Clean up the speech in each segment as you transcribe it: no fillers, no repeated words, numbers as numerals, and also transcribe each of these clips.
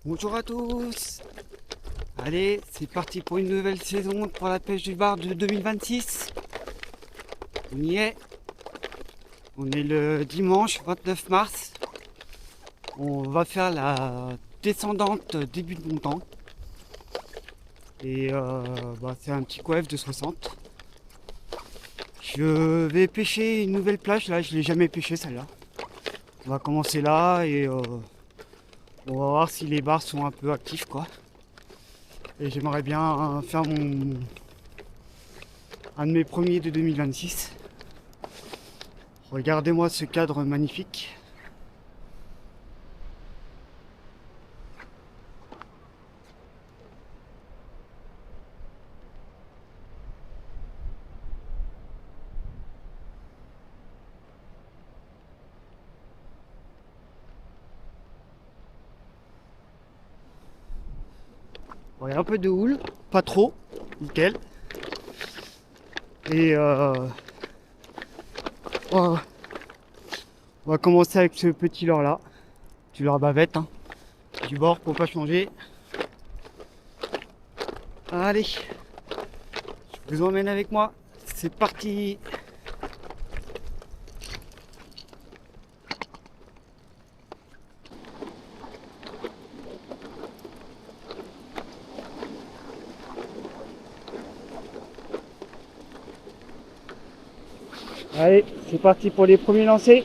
Bonjour à tous. Allez, c'est parti pour une nouvelle saison pour la pêche du bar de 2026. On y est. On est le dimanche 29 mars. On va faire la descendante début de montant. Et c'est un petit coef de 60. Je vais pêcher une nouvelle plage. Là, je l'ai jamais pêché celle-là. On va commencer là et on va voir si les bars sont un peu actifs quoi. Et j'aimerais bien faire un de mes premiers de 2026. Regardez-moi ce cadre magnifique. Bon, il y a un peu de houle, pas trop, nickel. Et on va commencer avec ce petit leurre là, du leurre bavette, hein, du bord pour pas changer. Allez, je vous emmène avec moi, c'est parti. Allez, c'est parti pour les premiers lancers.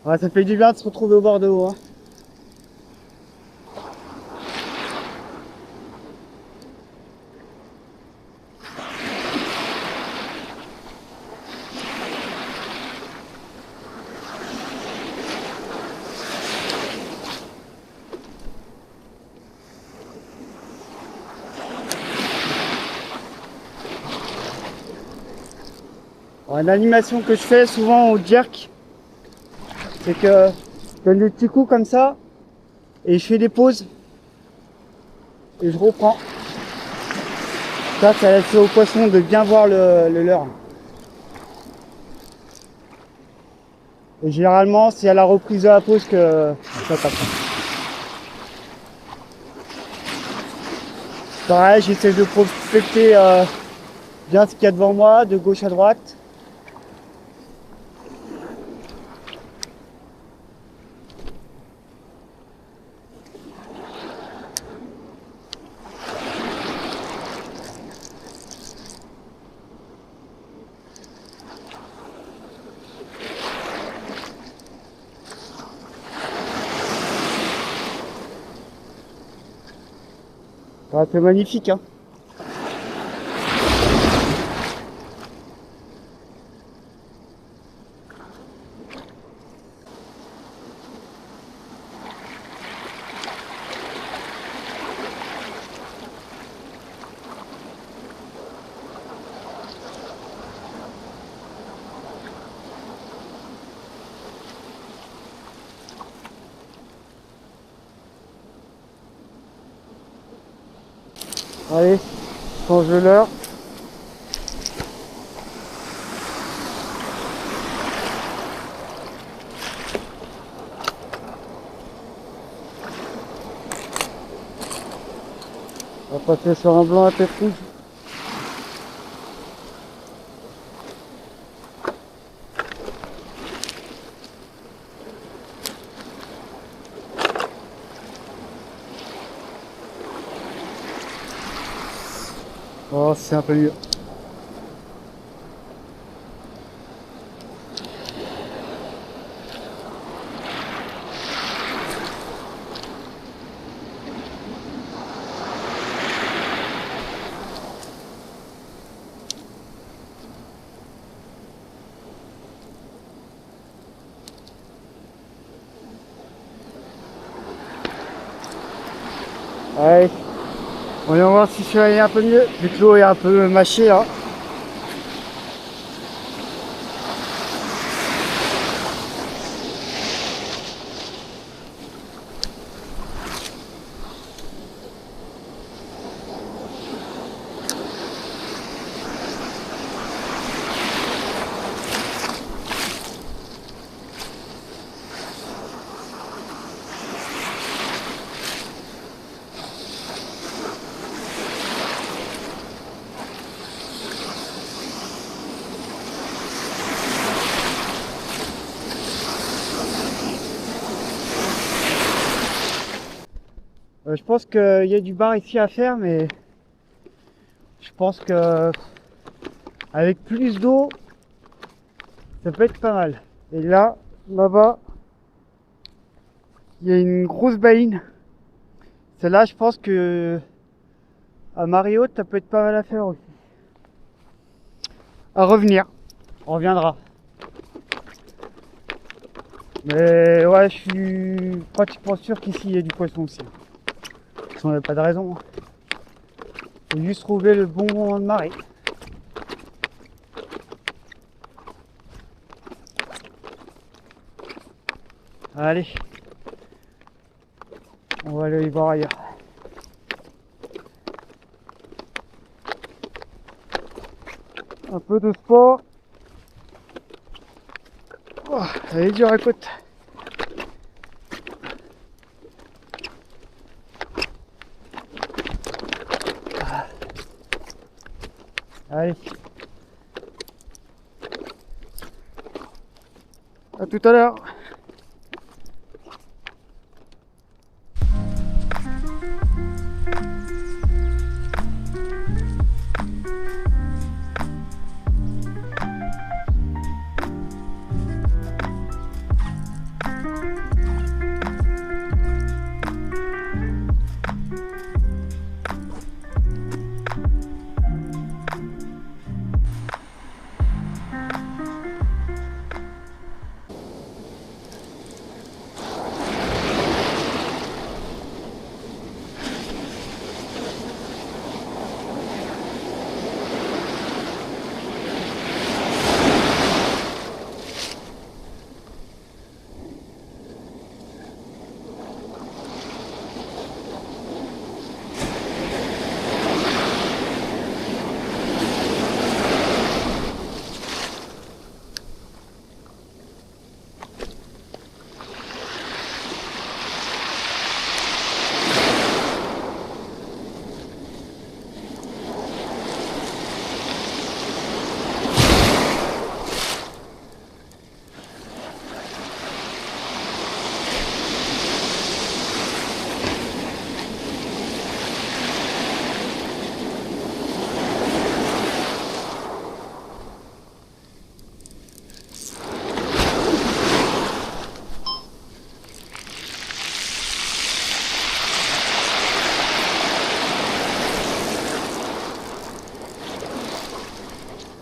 Ouais, ça fait du bien de se retrouver au bord de l'eau, hein. Alors, une animation que je fais souvent au jerk, c'est que je donne des petits coups comme ça et je fais des pauses et je reprends. Ça laisse au poisson de bien voir le leurre. Et généralement, c'est à la reprise de la pause que ça tape. Pareil, j'essaie de prospecter bien ce qu'il y a devant moi, de gauche à droite. Ouais, c'est magnifique, hein. Allez, change de leurre. On va passer sur un blanc à tête rouge. Oh, c'est un peu mieux. Allez, voyons voir si celui-là est un peu mieux, vu que l'eau est un peu mâchée là. Je pense qu'il y a du bar ici à faire, mais je pense que avec plus d'eau, ça peut être pas mal. Et là, là-bas, il y a une grosse baïne. Celle-là, je pense que à marée haute, ça peut être pas mal à faire aussi. À revenir, on reviendra. Mais ouais, je suis pratiquement sûr qu'ici il y a du poisson aussi. Il n'y a pas de raison. Faut juste trouver le bon moment de marée. Allez, on va aller y voir ailleurs. Un peu de sport. Oh, elle est dure à côte. Allez. À tout à l'heure.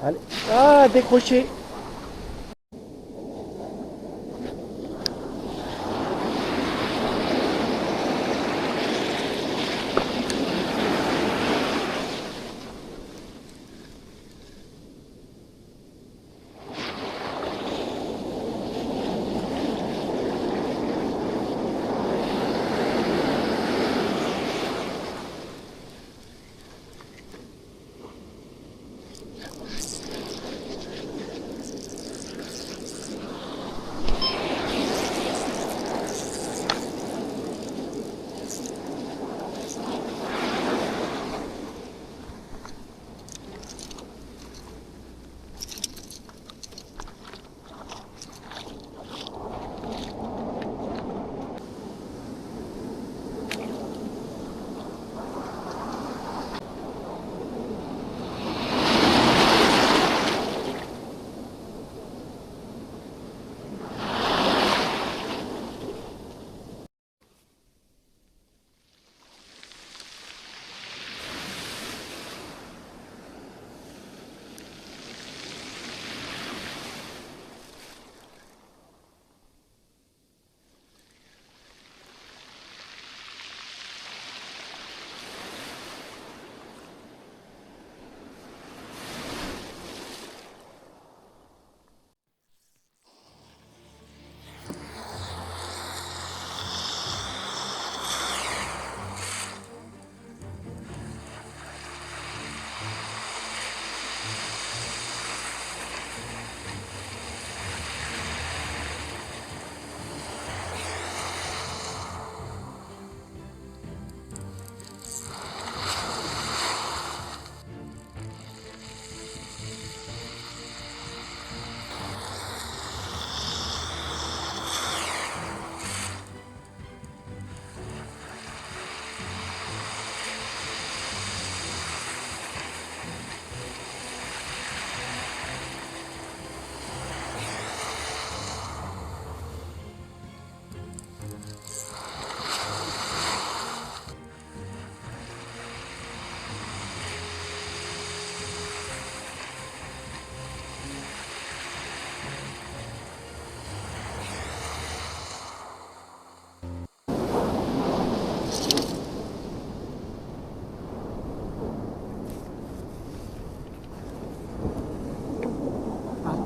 Allez. Ah, décroché.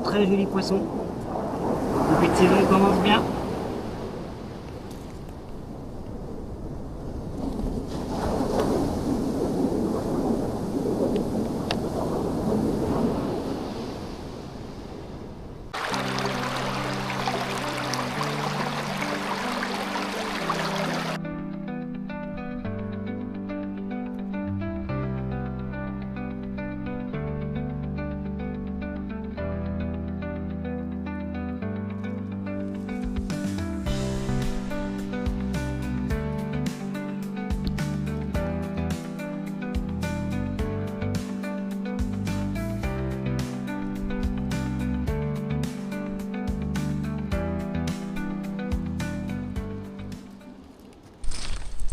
très jolis poissons. Le début de saison commence bien.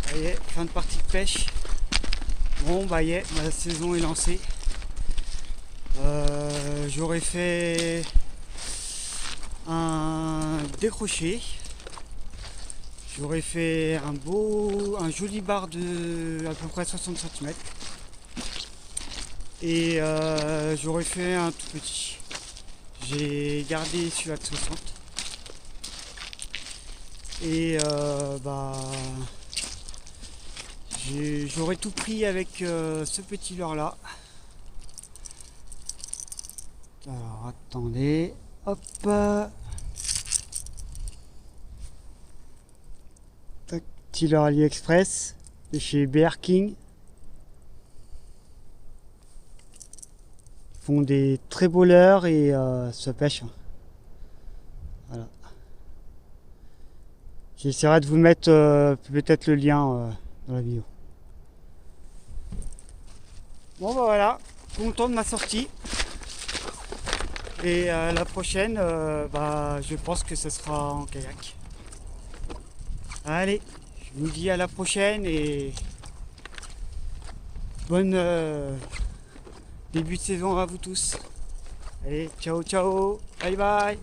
Ça y est, fin de partie de pêche. Bon bah y est, ma saison est lancée. J'aurais fait un décroché. J'aurais fait un joli bar de à peu près 60 cm. Et j'aurais fait un tout petit. J'ai gardé celui-là de 60. Et j'aurais tout pris avec ce petit leurre là. Alors attendez, hop. Tac, petit leurre AliExpress de chez Bear King. Ils font des très beaux leurres et ça pêche. Voilà. J'essaierai de vous mettre peut-être le lien dans la vidéo. Bon bah voilà, content de ma sortie. Et la prochaine, je pense que ce sera en kayak. Allez, je vous dis à la prochaine et bonne début de saison à vous tous. Allez, ciao ciao, bye bye.